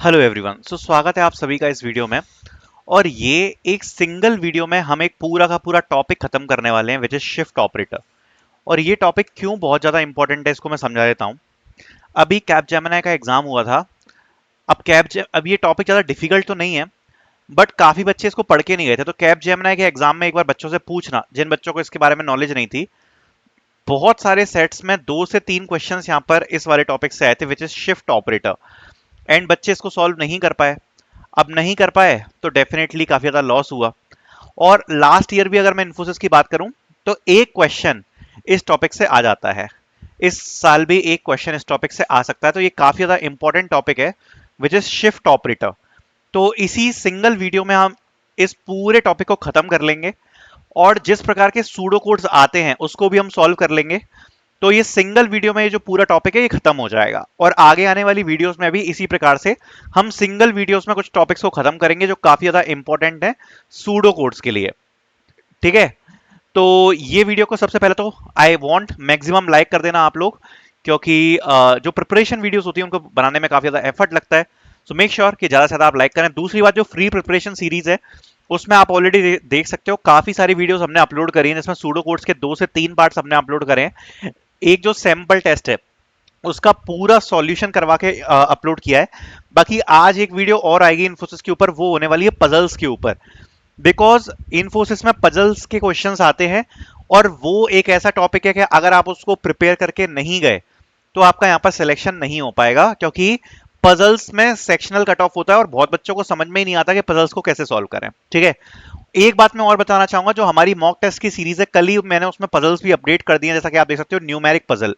Hello everyone. स्वागत है आप सभी का इस वीडियो में। और ये एक सिंगल वीडियो में हम एक पूरा का पूरा टॉपिक खत्म करने वाले हैं, विच इज शिफ्ट ऑपरेटर। और ये टॉपिक क्यों बहुत ज्यादा इंपॉर्टेंट है इसको मैं समझा देता हूँ। अभी कैपजेमिनी का एग्जाम हुआ था। अब ये टॉपिक ज्यादा डिफिकल्ट तो नहीं है, बट काफी बच्चे इसको पढ़ के नहीं गए थे। तो कैपजेमिनी के एग्जाम में एक बार बच्चों से पूछना जिन बच्चों को इसके बारे में नॉलेज नहीं थी। बहुत सारे सेट्स में 2 से 3 क्वेश्चंस यहाँ पर इस वाले टॉपिक से आए थे, which is shift operator. And बच्चे इसको सॉल्व नहीं कर पाए। अब नहीं कर पाए तो डेफिनेटली काफी ज्यादा लॉस हुआ। और लास्ट ईयर भी अगर मैं इन्फोसिस की बात करूं तो एक क्वेश्चन इस टॉपिक से आ जाता है। इस साल भी एक क्वेश्चन इस टॉपिक से आ सकता है। तो ये काफी ज्यादा इंपॉर्टेंट टॉपिक है, विच इज शिफ्ट ऑपरेटर। तो इसी सिंगल वीडियो में हम इस पूरे टॉपिक को खत्म कर लेंगे और जिस प्रकार के सूडो कोड्स आते हैं उसको भी हम सॉल्व कर लेंगे। तो ये सिंगल वीडियो में ये जो पूरा टॉपिक है ये खत्म हो जाएगा। और आगे आने वाली वीडियोस में भी इसी प्रकार से हम सिंगल वीडियोस में कुछ टॉपिक्स को खत्म करेंगे जो काफी ज्यादा इंपॉर्टेंट है सूडो कोड्स के लिए। ठीक है। तो ये वीडियो को सबसे पहले तो आई वांट मैक्सिमम लाइक कर देना आप लोग, क्योंकि जो प्रिपरेशन वीडियोस होती है उनको बनाने में काफी ज्यादा एफर्ट लगता है। सो मेक श्योर कि ज्यादा से ज्यादा आप लाइक करें। दूसरी बात, जो फ्री प्रिपरेशन सीरीज है उसमें आप ऑलरेडी देख सकते हो काफी सारी वीडियोस हमने अपलोड करी हैं, जिसमें सूडो कोड्स के 2 से 3 पार्ट्स हमने अपलोड करे हैं। एक जो सैंपल टेस्ट है उसका पूरा सॉल्यूशन करवा के अपलोड किया है। बाकी आज एक वीडियो और आएगी इन्फोसिस के ऊपर, वो होने वाली है पजल्स के ऊपर। बिकॉज इन्फोसिस में पजल्स के क्वेश्चंस आते हैं और वो एक ऐसा टॉपिक है कि अगर आप उसको प्रिपेयर करके नहीं गए तो आपका यहाँ पर सिलेक्शन नहीं हो पाएगा, क्योंकि पजल्स में सेक्शनल कट ऑफ होता है और बहुत बच्चों को समझ में ही नहीं आता कि पजल्स को कैसे सॉल्व करें। ठीक है। एक बात मैं और बताना चाहूंगा, जो हमारी मॉक टेस्ट की सीरीज है कल ही मैंने उसमें पजल्स भी अपडेट कर दिए हैं, जैसा कि आप देख सकते हो न्यूमेरिक पजल।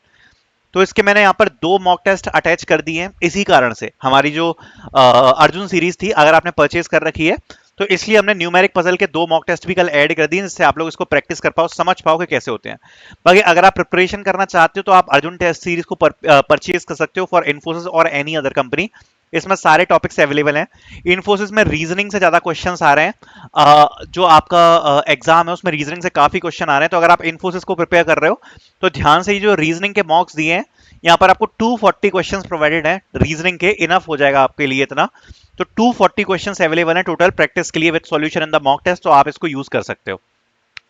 तो इसके मैंने यहाँ पर 2 मॉक टेस्ट अटैच कर दिए हैं। इसी कारण से हमारी जो अर्जुन सीरीज थी अगर आपने परचेज कर रखी है तो इसलिए हमने न्यूमेरिक पजल के 2 मॉक टेस्ट भी कल ऐड कर दिए, जिससे आप लोग इसको प्रैक्टिस कर पाओ, समझ पाओ कि कैसे होते हैं। बाकी अगर आप प्रिपरेशन करना चाहते हो तो आप अर्जुन टेस्ट सीरीज को परचेज कर सकते हो फॉर इन्फोसिस और एनी अदर कंपनी। इसमें सारे टॉपिक्स अवेलेबल हैं। इन्फोसिस में रीजनिंग से ज्यादा क्वेश्चंस आ रहे हैं। जो आपका एग्जाम है उसमें रीजनिंग से काफी क्वेश्चन आ रहे हैं। तो अगर आप इन्फोसिस को प्रिपेयर कर रहे हो तो ध्यान से ये जो रीजनिंग के मॉक्स दिए हैं, यहाँ पर आपको 240 क्वेश्चंस प्रोवाइडेड हैं रीजनिंग के। इनफ हो जाएगा आपके लिए इतना। तो 240 क्वेश्चंस अवेलेबल हैं टोटल प्रैक्टिस के लिए with solution in the mock test. तो आप इसको यूज कर सकते हो।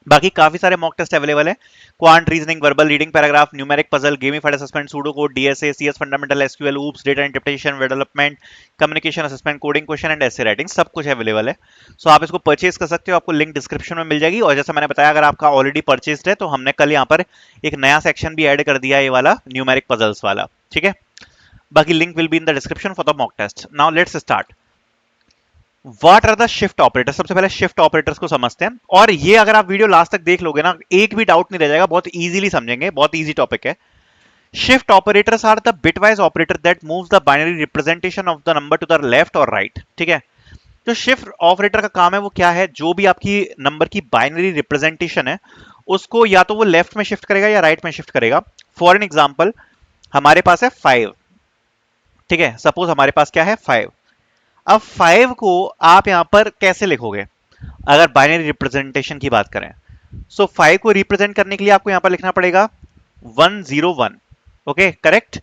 बाकी काफी सारे मॉक टेस्ट अवेलेबल है। Quant reasoning, verbal reading, paragraph, numeric puzzle, gamified assessment, pseudo code, DSA, CS fundamental, SQL, oops, data interpretation, development, communication assessment, coding question and essay writing, सब कुछ अवेलेबल है। सो आप इसको परचेज कर सकते हो। आपको लिंक डिस्क्रिप्शन में मिल जाएगी। और जैसा मैंने बताया, अगर आपका ऑलरेडी परचेज है तो हमने कल यहाँ पर एक नया सेक्शन भी ऐड कर दिया है, ये वाला न्यूमेरिक पजल्स वाला। ठीक है। बाकी link will be in the description for the mock test. Now let's start. What are the shift operators. सबसे पहले शिफ्ट ऑपरेटर्स को समझते हैं। और ये अगर आप वीडियो लास्ट तक देख लोगे ना, एक भी डाउट नहीं रह जाएगा, बहुत इजीली समझेंगे, बहुत इजी टॉपिक है। Shift operators are the bitwise operator that moves the binary representation of the number to the left or right. ठीक है। जो शिफ्ट ऑपरेटर का काम है वो क्या है, जो भी आपकी नंबर की बाइनरी रिप्रेजेंटेशन है उसको या तो वो लेफ्ट में शिफ्ट करेगा या राइट में शिफ्ट करेगा। फॉर एन एग्जाम्पल, हमारे पास है 5। ठीक है। सपोज हमारे पास क्या है, 5। अब 5 को आप यहां पर कैसे लिखोगे अगर बाइनरी रिप्रेजेंटेशन की बात करें। सो 5 को रिप्रेजेंट करने के लिए आपको यहां पर लिखना पड़ेगा 101। Okay, correct.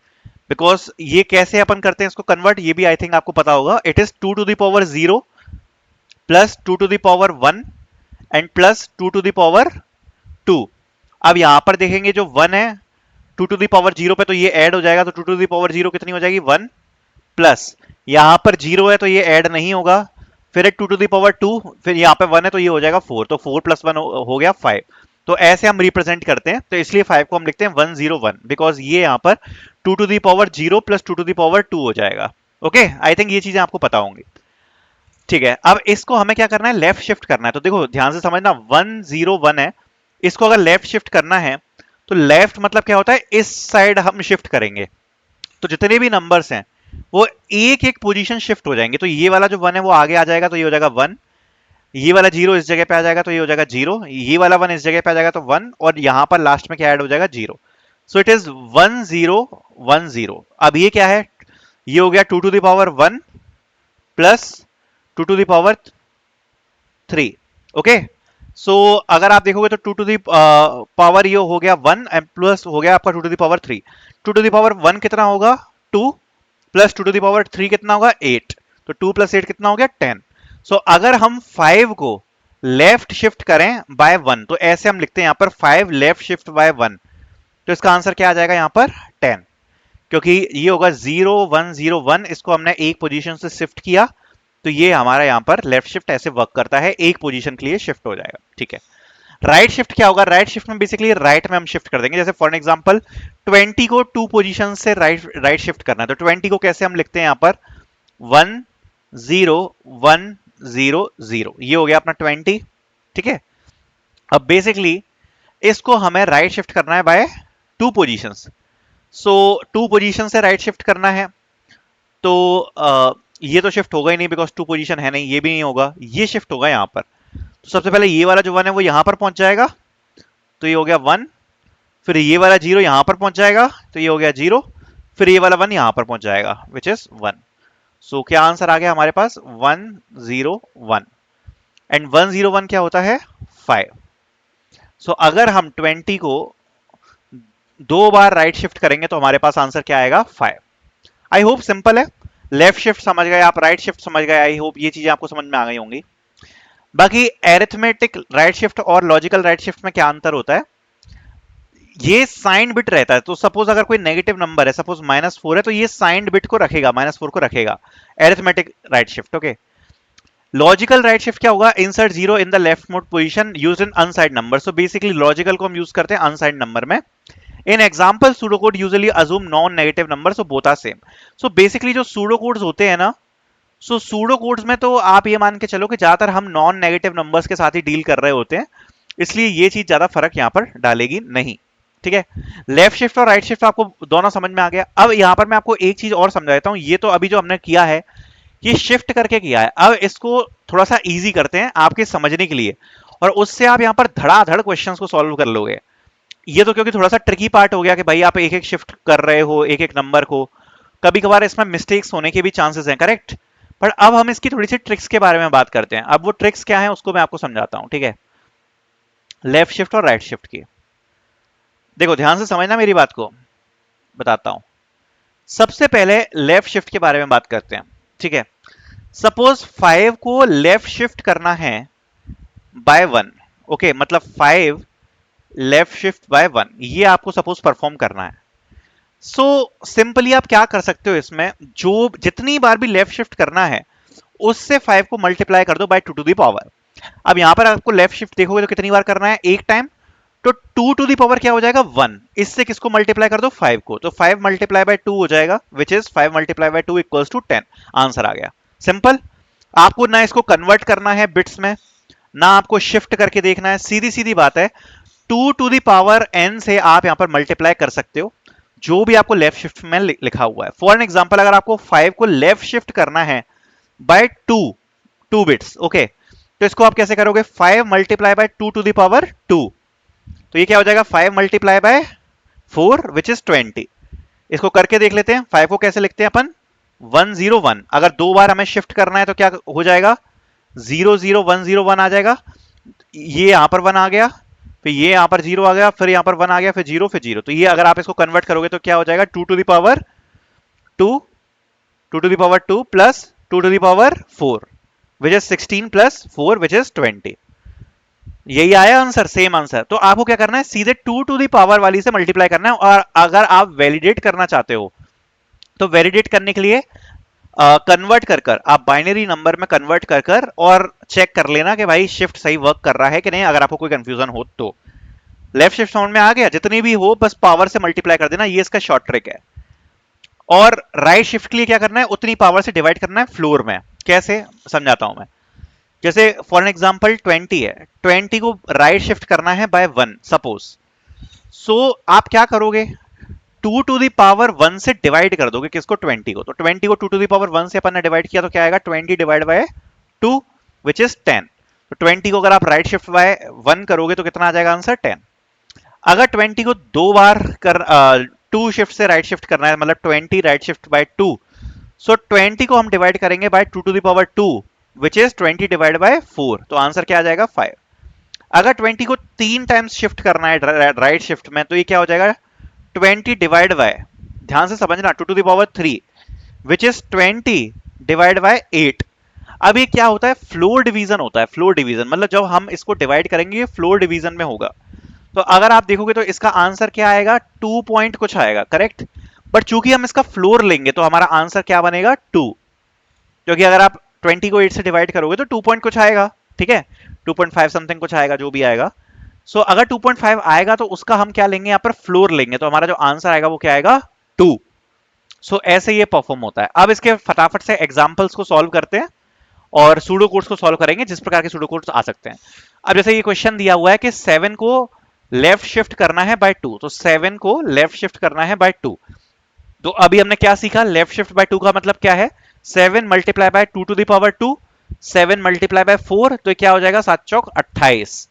बिकॉज ये कैसे अपन करते हैं इसको कन्वर्ट, ये भी आई थिंक आपको पता होगा। It is 2 to the power 0 plus 2 to the power 1 and plus 2 to the power 2। अब यहां पर देखेंगे जो 1 है 2 टू द पावर 0 पे तो ये ऐड हो जाएगा। तो 2 टू द पावर 0 कितनी हो जाएगी, 1। प्लस यहां पर 0 है तो ये ऐड नहीं होगा। फिर 2 टू द पावर 2, फिर यहां पे 1 है तो ये हो जाएगा 4। तो 4 प्लस 1 हो गया 5। तो ऐसे हम रिप्रेजेंट करते हैं। तो इसलिए 5 को हम लिखते हैं 101, बिकॉज ये यहां पर 2 to the power 0 plus 2 to the power 2 हो जाएगा। ओके, आई थिंक ये चीजें आपको पता होंगी। ठीक है। अब इसको हमें क्या करना है, लेफ्ट शिफ्ट करना है। तो देखो ध्यान से समझना, 101 है, इसको अगर लेफ्ट शिफ्ट करना है तो लेफ्ट मतलब क्या होता है, इस साइड हम शिफ्ट करेंगे। तो जितने भी नंबर्स हैं वो एक एक पोजीशन शिफ्ट हो जाएंगे। तो ये वाला जो 1 है वो आगे आ जाएगा तो ये हो जाएगा 1। ये वाला 0 इस जगह पे आ जाएगा तो ये हो जाएगा 0। ये वाला 1 इस जगह पे आ जाएगा तो 1। और यहां पर लास्ट में क्या ऐड हो जाएगा, 0। So it is 1010। अब ये क्या है, ये हो गया 2 to the power 1 plus 2 to the power 3। Okay. So अगर आप देखोगे तो 2 टू द पावर ये हो गया 1 एंड प्लस हो गया आपका 2 to the power 3। 2 to the power 1 कितना होगा, 2 प्लस 2 टू द पावर 3 कितना होगा, 8। तो 2 प्लस 8 कितना हो गया 10। सो अगर हम 5 को लेफ्ट शिफ्ट करें बाय 1, तो ऐसे हम लिखते हैं यहां पर 5 लेफ्ट शिफ्ट बाय 1, तो इसका आंसर क्या आ जाएगा यहां पर 10, क्योंकि ये होगा 0 1 0 1, इसको हमने एक पोजीशन से शिफ्ट किया, तो ये हमारा यहां पर लेफ्ट शिफ्ट ऐसे वर्क करता है, एक पोजीशन के लिए शिफ्ट हो जाएगा। ठीक है, राइट शिफ्ट क्या होगा? राइट शिफ्ट में बेसिकली राइट में हम शिफ्ट कर देंगे। जैसे फॉर एग्जांपल 20 को 2 पोजीशन से राइट शिफ्ट करना है, तो 20 को कैसे हम लिखते हैं यहां पर 1 0 1 0 0, ये हो गया अपना 20। ठीक है, अब बेसिकली इसको हमें राइट शिफ्ट करना है बाय 2 पोजीशंस। सो 2 पोजीशन से राइट शिफ्ट करना है, तो ये तो शिफ्ट होगा ही नहीं बिकॉज 2 पोजीशन है नहीं, ये भी नहीं होगा, ये शिफ्ट होगा यहां पर। तो सबसे पहले ये वाला जो 1 है वो यहां पर पहुंच जाएगा, तो ये हो गया 1, फिर ये वाला 0 यहां पर पहुंच जाएगा, तो ये हो गया 0, फिर ये वाला 1 यहां पर पहुंच जाएगा विच इज 1। सो क्या आंसर आ गया हमारे पास 1 0 1, एंड 1 0 1 क्या होता है 5। सो अगर हम 20 को 2 बार राइट शिफ्ट करेंगे तो हमारे पास आंसर क्या आएगा 5। आई होप सिंपल है, लेफ्ट शिफ्ट समझ गए आप, राइट शिफ्ट समझ गए, आई होप ये चीजें आपको समझ में आ गई होंगी। बाकी एरिथमेटिक राइट शिफ्ट और लॉजिकल राइट शिफ्ट में क्या अंतर होता है, ये साइन बिट रहता है, तो सपोज अगर कोई नेगेटिव नंबर है, सपोज -4 है, तो ये साइन बिट को रखेगा, -4 को रखेगा, arithmetic right shift. Okay, logical right shift क्या होगा, insert 0 in the left most position used in unsigned number. So basically logical को हम यूज करते हैं अनसाइड नंबर में। In example pseudocode usually assume non negative number, so both are same. So basically जो pseudocodes होते हैं ना, सो सूडोकोड्स में तो आप ये मान के चलो कि ज्यादातर हम नॉन नेगेटिव नंबर्स के साथ ही डील कर रहे होते हैं, इसलिए ये चीज ज्यादा फर्क यहां पर डालेगी नहीं। ठीक है, लेफ्ट शिफ्ट और राइट शिफ्ट आपको दोनों समझ में आ गया। अब यहां पर मैं आपको एक चीज और समझा देता हूं, ये तो अभी जो हमने किया है ये शिफ्ट करके किया है, अब इसको थोड़ा सा इजी करते हैं आपके समझने के लिए, और उससे आप यहां पर धड़ाधड़ क्वेश्चंस को सॉल्व कर लोगे। ये तो क्योंकि थोड़ा सा ट्रिकी पार्ट हो गया कि भाई आप एक एक शिफ्ट कर रहे हो एक एक नंबर को, कभी कभार इसमें मिस्टेक्स होने के भी चांसेस हैं, करेक्ट। पर अब हम इसकी थोड़ी सी ट्रिक्स के बारे में बात करते हैं। अब वो ट्रिक्स क्या है उसको मैं आपको समझाता हूं। ठीक है, लेफ्ट शिफ्ट और राइट शिफ्ट की देखो ध्यान से समझना मेरी बात को, बताता हूं। सबसे पहले लेफ्ट शिफ्ट के बारे में बात करते हैं। ठीक है, सपोज 5 को लेफ्ट शिफ्ट करना है बाय 1, ओके, मतलब 5 लेफ्ट शिफ्ट बाय 1, ये आपको सपोज परफॉर्म करना है। सो सिंपली आप क्या कर सकते हो, इसमें जो जितनी बार भी लेफ्ट शिफ्ट करना है उससे 5 को मल्टीप्लाई कर दो बाय 2 टू द पावर। अब यहां पर आपको लेफ्ट शिफ्ट देखोगे तो कितनी बार करना है, एक टाइम, तो 2 टू द पावर क्या हो जाएगा 1, इससे किसको मल्टीप्लाई कर दो 5 को, तो 5 मल्टीप्लाई बाय 2 हो जाएगा which is 5 multiply by 2 equals to 10। Answer आ गया, सिंपल। आपको ना इसको कन्वर्ट करना है बिट्स में, ना आपको शिफ्ट करके देखना है, सीधी सीधी बात है, 2 टू द पावर n से आप यहां पर मल्टीप्लाई कर सकते हो जो भी आपको लेफ्ट शिफ्ट में लिखा हुआ है। फॉर एन एग्जांपल अगर आपको 5 को लेफ्ट शिफ्ट करना है बाय 2 बिट्स, ओके, तो इसको आप कैसे करोगे, 5 multiply by 2 to the power 2, तो ये क्या हो जाएगा 5 मल्टीप्लाई बाय 4 विच इज 20। इसको करके देख लेते हैं, 5 को कैसे लिखते हैं अपन 1 0 1, अगर 2 बार हमें शिफ्ट करना है तो क्या हो जाएगा 0 0 1 0 1 आ जाएगा, ये यहां पर 1 आ गया, फिर ये यहां पर 0 आ गया, फिर यहां पर 1 आ गया, फिर 0 फिर 0, तो ये अगर आप इसको कन्वर्ट करोगे तो क्या हो जाएगा 2 to the power 2 2 to the power 2 plus 2 to the power 4 which is 16 plus 4 which is 20। यही आया आंसर, सेम आंसर। तो आपको क्या करना है, सीधे 2 टू द पावर वाली से मल्टीप्लाई करना है, और अगर आप वैलिडेट करना चाहते हो तो वैलिडेट करने के लिए कन्वर्ट कर कर आप बाइनरी नंबर में कन्वर्ट कर कर और चेक कर लेना कि भाई शिफ्ट सही वर्क कर रहा है कि नहीं, अगर आपको कोई कंफ्यूजन हो तो। लेफ्ट शिफ्ट समझ में आ गया, जितनी भी हो बस पावर से मल्टीप्लाई कर देना, ये इसका शॉर्ट ट्रिक है। और राइट शिफ्ट के लिए क्या करना है, उतनी पावर से डिवाइड करना है फ्लोर में। कैसे समझाता हूं मैं, जैसे फॉर एन एग्जांपल 20 है, 20 को राइट शिफ्ट करना है बाय 1 सपोज, सो आप क्या करोगे 2 टू द पावर 1 से डिवाइड कर दोगे किसको 20 को, तो 20 को 2 टू द पावर 1 से अपन ने डिवाइड किया तो क्या आएगा 20 डिवाइड बाय 2 विच इज 10। तो 20 को अगर आप राइट शिफ्ट बाय 1 करोगे तो कितना आ जाएगा आंसर 10। अगर 20 को 2 बार कर 2 शिफ्ट से राइट शिफ्ट करना है, मतलब 20 राइट शिफ्ट बाय 2, सो 20 को हम डिवाइड करेंगे by 2 to the power 2 which is 20 divide by 4, तो आंसर क्या आ जाएगा 5। अगर 20 को 3 टाइम्स शिफ्ट करना है राइट शिफ्ट में, तो ये क्या हो जाएगा 20 डिवाइड बाय, ध्यान से समझना 2 to the power 3 which is 20 divide by 8। अब ये क्या होता है, फ्लोर डिवीजन होता है। फ्लोर डिवीजन मतलब जब हम इसको डिवाइड करेंगे ये फ्लोर डिवीजन में होगा। तो अगर आप देखोगे तो इसका आंसर क्या आएगा, 2 पॉइंट कुछ आएगा, करेक्ट। बट चूंकि हम इसका फ्लोर लेंगे तो हमारा आंसर क्या बनेगा, 2। क्योंकि अगर आप 20 को 8 से डिवाइड करोगे तो 2 पॉइंट कुछ आएगा, ठीक है, 2.5 समथिंग कुछ आएगा, जो भी आएगा। सो अगर 2.5 आएगा तो उसका हम क्या लेंगे, यहाँ पर फ्लोर लेंगे, तो हमारा जो आंसर आएगा वो क्या आएगा, 2। सो ऐसे ये परफॉर्म होता है। अब इसके फटाफट से एग्जांपल्स को सॉल्व करते हैं और सूडो कोड्स को सॉल्व करेंगे, जिस प्रकार के सूडो कोड्स आ सकते हैं। अब जैसे ये क्वेश्चन दिया हुआ है कि 7 को लेफ्ट शिफ्ट करना है बाय 2, तो 7 को लेफ्ट शिफ्ट करना है बाय 2। तो अभी हमने क्या सीखा, लेफ्ट शिफ्ट बाय 2 का मतलब क्या है, 7 multiply by 2 to the power 2, 7 multiply by 4, तो क्या हो जाएगा, 7 चौक 28,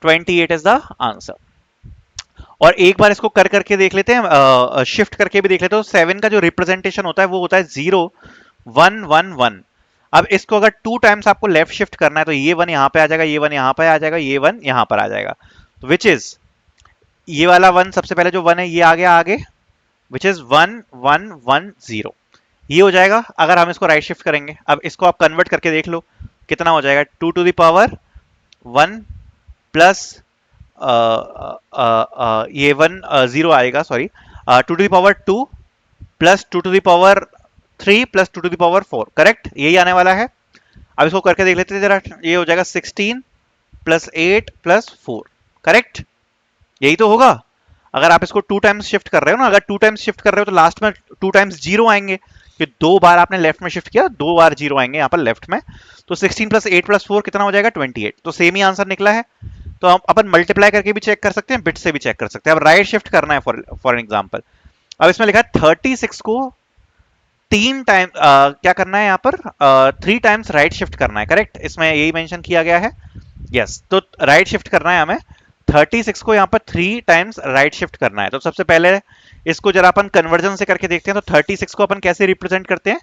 28 इज द आंसर। और एक बार इसको कर करके देख लेते हैं, शिफ्ट करके भी देख लेते हैं। तो 7 का जो रिप्रेजेंटेशन होता है वो होता है 0 1 1 1। अब इसको अगर 2 टाइम्स आपको लेफ्ट शिफ्ट करना है तो ये 1 यहां पे आ जाएगा, ये 1 यहां पे आ जाएगा, ये 1 यहां पर आ जाएगा, विच इज ये वाला 1, सबसे पहले जो 1 है ये आ गया आगे, विच इज 1 1 1 0, ये हो जाएगा। अगर हम इसको राइट शिफ्ट करेंगे, अब इसको आप कन्वर्ट करके देख लो कितना हो जाएगा, 2 टू द पावर 1 प्लस ये 1 0 आएगा, sorry, 2 to the power 2 plus 2 to the power 3 plus 2 to the power 4, correct, यही आने वाला है। अब इसको करके देख लेते हैं जरा, ये हो जाएगा 16 प्लस 8 प्लस 4, करेक्ट, यही तो होगा। अगर आप इसको 2 टाइम्स शिफ्ट कर रहे हो ना, अगर 2 टाइम्स शिफ्ट कर रहे हो तो लास्ट में 2 टाइम्स 0 आएंगे, कि 2 बार आपने लेफ्ट में शिफ्ट किया, 2 बार 0 आएंगे यहाँ पर लेफ्ट में। तो 16 प्लस 8 प्लस 4 कितना हो जाएगा, 28। तो सेम ही आंसर निकला है। तो हम अपन मल्टीप्लाई करके भी चेक कर सकते हैं, बिट से भी चेक कर सकते हैं। अब राइट शिफ्ट करना है फॉर एग्जाम्पल, अब इसमें लिखा है 36 को 3 टाइम क्या करना है यहाँ पर, 3 टाइम्स राइट शिफ्ट करना है, करेक्ट, इसमें यही मेंशन किया गया है। यस, तो राइट शिफ्ट करना है हमें 36 को यहाँ पर 3 टाइम्स राइट शिफ्ट करना है। तो सबसे पहले इसको जरा अपन कन्वर्जन से करके देखते हैं। तो 36 को अपन कैसे रिप्रेजेंट करते हैं,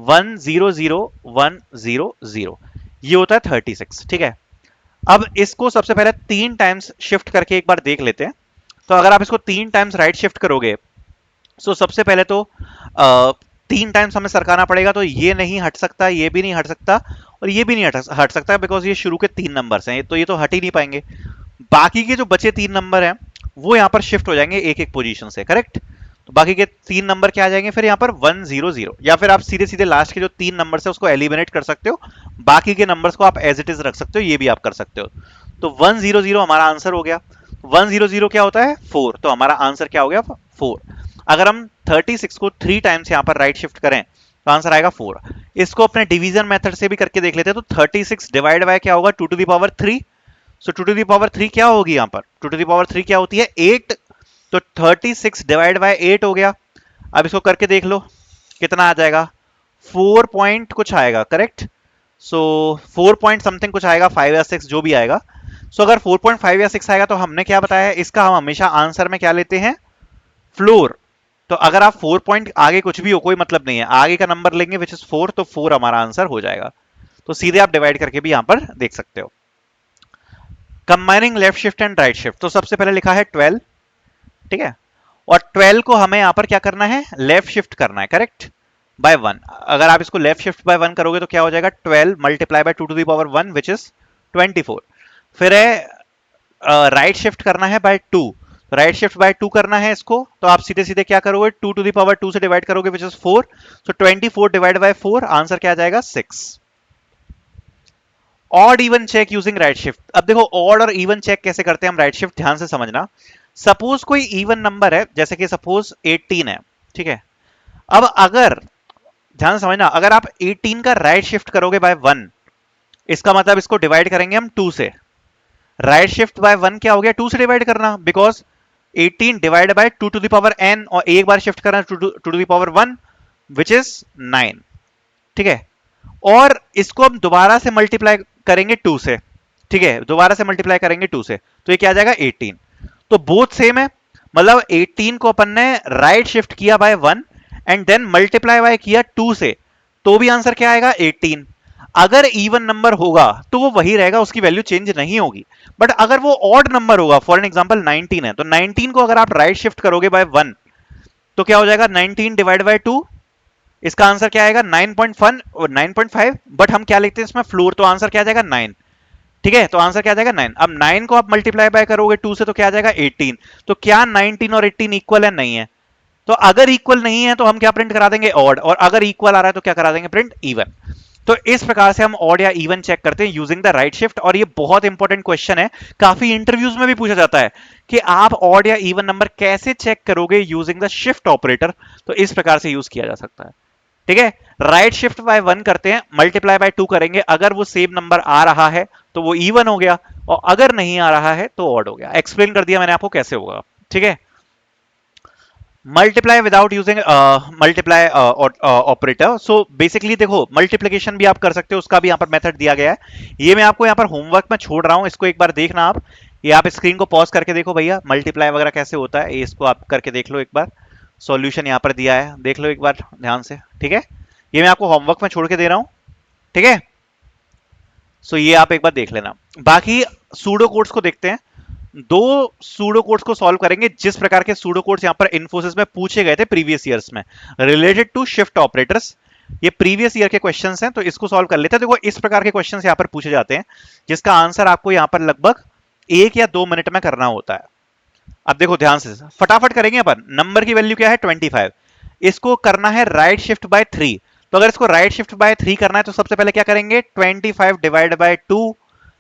1 0 0 1 0 0, ये होता है 36, ठीक है। अब इसको सबसे पहले 3 टाइम्स शिफ्ट करके एक बार देख लेते हैं। तो अगर आप इसको 3 टाइम्स राइट शिफ्ट करोगे, तो सबसे पहले तो 3 टाइम्स हमें सरकाना पड़ेगा, तो ये नहीं हट सकता, ये भी नहीं हट सकता, और ये भी नहीं हट सकता, बिकॉज ये शुरू के 3 नंबर्स हैं, तो ये तो हट ही नहीं पाएंगे। बाकी के जो बचे 3 नंबर हैं वो यहाँ पर शिफ्ट हो जाएंगे एक एक पोजीशन से, करेक्ट। तो बाकी के 3 नंबर क्या आ जाएंगे फिर यहाँ पर, 1 0 0, या फिर आप सीधे सीधे लास्ट के जो 3 नंबर है उसको एलिमिनेट कर सकते हो, बाकी के नंबर्स को आप एज इट इज रख सकते हो, ये भी आप कर सकते हो। तो 1 0 0 हमारा आंसर हो गया। 1 0 0 क्या होता है, 4, तो हमारा आंसर क्या हो गया, 4। अगर हम 36 को 3 टाइम्स यहाँ पर राइट शिफ्ट करें तो आंसर आएगा 4। इसको अपने डिवीजन मेथड से भी करके देख लेते हैं। तो 36 डिवाइड बाय क्या होगा, 2 to the power 3। So 2 to the power 3 क्या होगी यहाँ पर, 2 टू द पावर 3 क्या होती है, 8। तो 36 डिवाइड बाय 8 हो गया। अब इसको करके देख लो कितना आ जाएगा, 4 पॉइंट कुछ आएगा, करेक्ट। सो 4 पॉइंट समथिंग कुछ आएगा, 5 या 6 जो भी आएगा। सो अगर 4.5 या 6 आएगा तो हमने क्या बताया है, इसका हम हमेशा आंसर में क्या लेते हैं, फ्लोर। तो अगर आप 4 पॉइंट आगे कुछ भी हो कोई मतलब नहीं है, आगे का नंबर लेंगे विच इज 4, तो 4 हमारा आंसर हो जाएगा। तो सीधे आप डिवाइड करके भी यहां पर देख सकते हो। Combining left shift and right shift, तो सबसे पहले लिखा है 12, ठीक है, और 12 को हमें यहां पर क्या करना है, लेफ्ट शिफ्ट करना है, करेक्ट, बाय 1। अगर आप इसको लेफ्ट शिफ्ट बाय 1 करोगे तो क्या हो जाएगा, 12 multiply by 2 to the power 1 which is 24। फिर है राइट शिफ्ट करना है बाय 2, राइट शिफ्ट बाय 2 करना है इसको, तो आप सीधे सीधे क्या करोगे, 2 टू द पावर 2 से डिवाइड करोगे which is 4। So 24 divide by 4, answer क्या आ जाएगा, 6। Odd even check using right shift, अब देखो ऑड और इवन चेक कैसे करते हैं हम राइट शिफ्ट, ध्यान से समझना। सपोज कोई इवन नंबर है, जैसे कि सपोज 18 है, ठीक है। अब अगर ध्यान से समझना, अगर आप 18 का राइट शिफ्ट करोगे बाय 1, इसका मतलब इसको डिवाइड करेंगे हम 2 से। राइट शिफ्ट बाय 1 क्या हो गया, 2 से डिवाइड करना, because 18 divide by 2 to the power n, और एक बार शिफ्ट करना 2 to the power 1 which is 9, ठीक है। और इसको हम दोबारा से मल्टीप्लाई करेंगे 2 से, ठीक है, दोबारा से मल्टीप्लाई करेंगे 2 से, तो ये क्या आ जाएगा 18। तो बोथ सेम है, मतलब 18 को अपन ने राइट शिफ्ट किया by 1 and then multiply by किया 2 से, तो भी आंसर क्या आएगा 18। अगर इवन नंबर होगा तो वो वही रहेगा, उसकी वैल्यू चेंज नहीं होगी। बट अगर वो ऑड नंबर होगा, फॉर एन एग्जांपल 19 है, तो 19 को अगर आप राइट शिफ्ट करोगे बाय 1 तो क्या हो जाएगा, 19 डिवाइड बाय 2 इसका आंसर क्या आएगा 9.1 और 9.5, बट हम क्या लिखते हैं इसमें फ्लोर, तो आंसर क्या आ जाएगा 9। ठीक है, तो आंसर क्या आ जाएगा 9। अब 9 को आप मल्टीप्लाई बाय करोगे 2 से तो क्या आ जाएगा 18। तो क्या 19 और 18 इक्वल है? नहीं है। तो अगर इक्वल नहीं है तो हम क्या प्रिंट करा देंगे? ऑड। और अगर इक्वल आ रहा है तो क्या करा देंगे? Print even. तो इस प्रकार से हम ऑड या इवन चेक करते हैं यूजिंग द राइट शिफ्ट। और ये बहुत इंपॉर्टेंट क्वेश्चन है, काफी इंटरव्यूज में भी पूछा जाता है कि आप ऑड या इवन नंबर कैसे चेक करोगे यूजिंग द शिफ्ट ऑपरेटर। तो इस प्रकार से यूज किया जा सकता है। ठीक है, राइट शिफ्ट बाय 1 करते हैं, मल्टीप्लाई बाय 2 करेंगे, अगर वो सेम नंबर आ रहा है तो वो इवन हो गया, और अगर नहीं आ रहा है तो ऑड हो गया। एक्सप्लेन कर दिया मैंने आपको कैसे होगा। ठीक है, multiply without using multiply operator. So basically देखो, मल्टीप्लीकेशन भी आप कर सकते हो, उसका भी यहाँ पर मेथड दिया गया है। ये मैं आपको यहाँ पर होमवर्क में छोड़ रहा हूँ, इसको एक बार देखना आप। ये आप स्क्रीन को पॉज करके देखो भैया, मल्टीप्लाई वगैरह कैसे होता है, ये इसको आप करके देख लो एक बार। सॉल्यूशन यहाँ पर दिया है, देख लो एक बार ध्यान से। ठीक है, ये मैं आपको होमवर्क में छोड़ के दे रहा हूँ। ठीक है, सो ये आप एक बार देख लेना। बाकी सूडो कोड्स को देखते हैं। दो सूडो कोड्स को सॉल्व करेंगे, जिस प्रकार के सूडो कोड्स यहां पर इन्फोसिस में पूछे गए थे प्रीवियस ईयर्स में, रिलेटेड टू शिफ्ट ऑपरेटर्स। ये प्रीवियस ईयर के क्वेश्चंस हैं, तो इसको सॉल्व कर लेते हैं। देखो, इस प्रकार के क्वेश्चंस यहां पर पूछे जाते हैं, जिसका आंसर आपको यहां पर लगभग 1 या 2 मिनट में करना होता है। अब देखो ध्यान से, फटाफट करेंगे अपन। नंबर की वैल्यू क्या है? 25। इसको करना है राइट शिफ्ट बाय 3। तो अगर इसको राइट शिफ्ट बाय 3 करना है तो सबसे पहले क्या करेंगे? 25 डिवाइड बाय 2,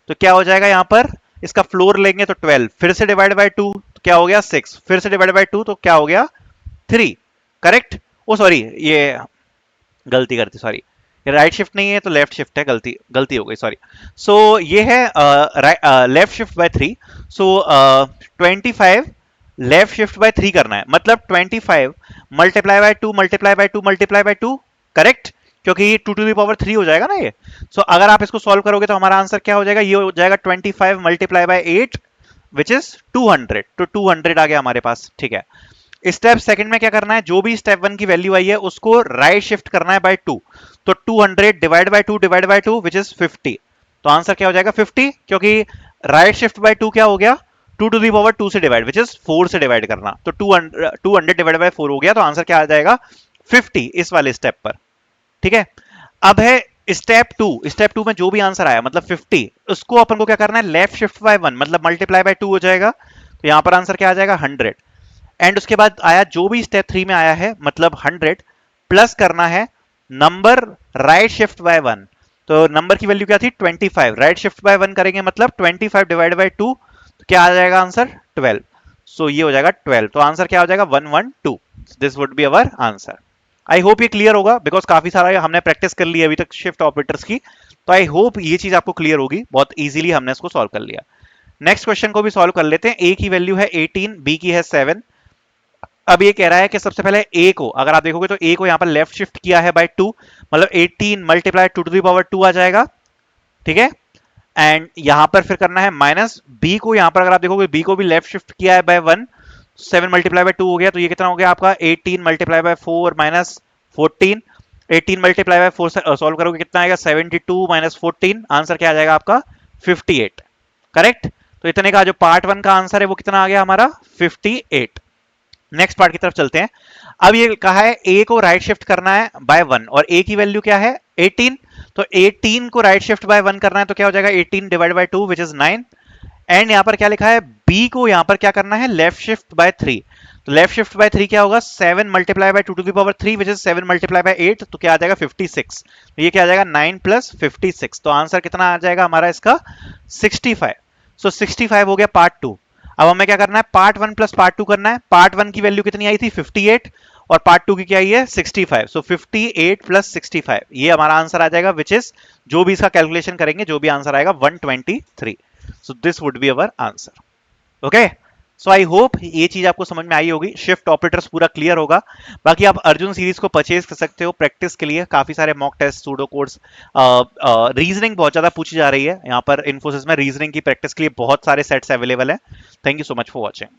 तो क्या हो जाएगा यहां पर? इसका फ्लोर लेंगे तो 12, फिर से डिवाइड बाय 2 तो क्या हो गया? 6, फिर से डिवाइड बाय 2 तो क्या हो गया? 3। करेक्ट? ओ सॉरी, ये गलती करती, सॉरी, ये राइट शिफ्ट नहीं है तो लेफ्ट शिफ्ट है, गलती गलती हो गई, सॉरी। सो ये है left shift by 3। So 25 left shift by 3 करना है, मतलब 25 multiply by 2 multiply by 2 multiply by 2। Correct? क्योंकि 2 टू द पावर 3 हो जाएगा ना ये। सो अगर आप इसको सॉल्व करोगे तो हमारा आंसर क्या हो जाएगा? ये हो जाएगा 25 मल्टीप्लाई बाय 8 विच इज 200। तो 200 आ गया हमारे पास। ठीक है, स्टेप सेकंड में क्या करना है? जो भी स्टेप 1 की वैल्यू आई है उसको राइट शिफ्ट करना है बाय 2। तो 200 divide by 2 divide by 2 which is 50। तो आंसर क्या हो जाएगा? 50, क्योंकि राइट शिफ्ट बाय 2 क्या हो गया? 2 टू दी पावर 2 से डिवाइड, विच इज 4 से डिवाइड करना। तो 200 डिवाइड बाय 4 हो गया, तो आंसर क्या आ जाएगा? 50 इस वाले स्टेप पर। ठीक है, अब है स्टेप 2। स्टेप 2 में जो भी आंसर आया, मतलब 50, उसको अपन को क्या करना है? लेफ्ट शिफ्ट बाय 1, मतलब मल्टीप्लाई बाय 2 हो जाएगा। तो यहां पर आंसर क्या आ जाएगा? 100। एंड उसके बाद आया जो भी स्टेप 3 में आया है, मतलब 100 प्लस करना है नंबर राइट शिफ्ट बाय 1। तो नंबर की वैल्यू क्या थी? 25, राइट शिफ्ट बाय 1 करेंगे, मतलब 25 डिवाइड बाय 2, तो क्या आ जाएगा आंसर? 12। सो ये हो जाएगा 12। तो आंसर क्या हो जाएगा? 112। This would be our answer. I hope ये क्लियर होगा, बिकॉज काफी सारा हमने प्रैक्टिस कर ली अभी तक शिफ्ट ऑपरेटर्स की। तो आई होप ये चीज आपको क्लियर होगी, बहुत इजीली हमने इसको सॉल्व कर लिया। नेक्स्ट क्वेश्चन को भी सॉल्व कर लेते हैं। ए की वैल्यू है 18, बी की है 7। अब ये कह रहा है कि सबसे पहले ए को, अगर आप देखोगे तो ए को यहां पर लेफ्ट शिफ्ट किया है बाय 2, मतलब 18 मल्टीप्लाई 2 टू द पावर 2 आ जाएगा। ठीक है, एंड यहां पर फिर करना है माइनस बी को, यहां पर अगर आप देखोगे बी को भी लेफ्ट शिफ्ट किया है बाय 1, 7 मल्टीप्लाई बाय 2 हो गया। तो ये कितना हो गया आपका? 18 multiply by 4 minus 14। 18 multiply by 4 solve करोगे कितना आएगा? 72 माइनस 14। आंसर क्या आ जाएगा आपका? 58। करेक्ट? तो इतने का जो पार्ट 1 का आंसर है वो कितना आ गया हमारा? 58। नेक्स्ट पार्ट की तरफ चलते हैं। अब ये कहा है ए को राइट शिफ्ट करना है बाय 1, और ए की वैल्यू क्या है? 18। तो 18 को राइट शिफ्ट बाय 1 करना है, तो क्या हो जाएगा? 18 divide by 2 which is 9। And यहां पर क्या लिखा है? बी को यहां पर क्या करना है? Left shift by 3। तो लेफ्ट शिफ्ट बाय 3 क्या होगा? 7 multiply by 2 to the power 3 which is 7 multiply by 8। तो क्या आ जाएगा? 56। तो ये क्या आ जाएगा? 9 प्लस 56। तो आंसर कितना आ जाएगा हमारा इसका? 65। सो 65 हो गया पार्ट 2। अब हमें क्या करना है? पार्ट 1 प्लस पार्ट 2 करना है। पार्ट 1 की वैल्यू कितनी आई थी? 58, और पार्ट 2 की क्या आई है? 65। सो 58 प्लस 65, ये हमारा आंसर आ जाएगा, विच इज, जो भी इसका कैलकुलेशन करेंगे जो भी आंसर आएगा, 123। So this would be our answer. Okay, so I hope ये चीज आपको समझ में आई होगी, शिफ्ट ऑपरेटर्स पूरा क्लियर होगा। बाकी आप अर्जुन सीरीज को परचेज कर सकते हो प्रैक्टिस के लिए। काफी सारे mock test, pseudo codes, reasoning बहुत ज्यादा पूछी जा रही है यहाँ पर। इन्फोसिस में रीजनिंग की प्रैक्टिस के लिए बहुत सारे सेट्स अवेलेबल हैं। Thank you so much for watching.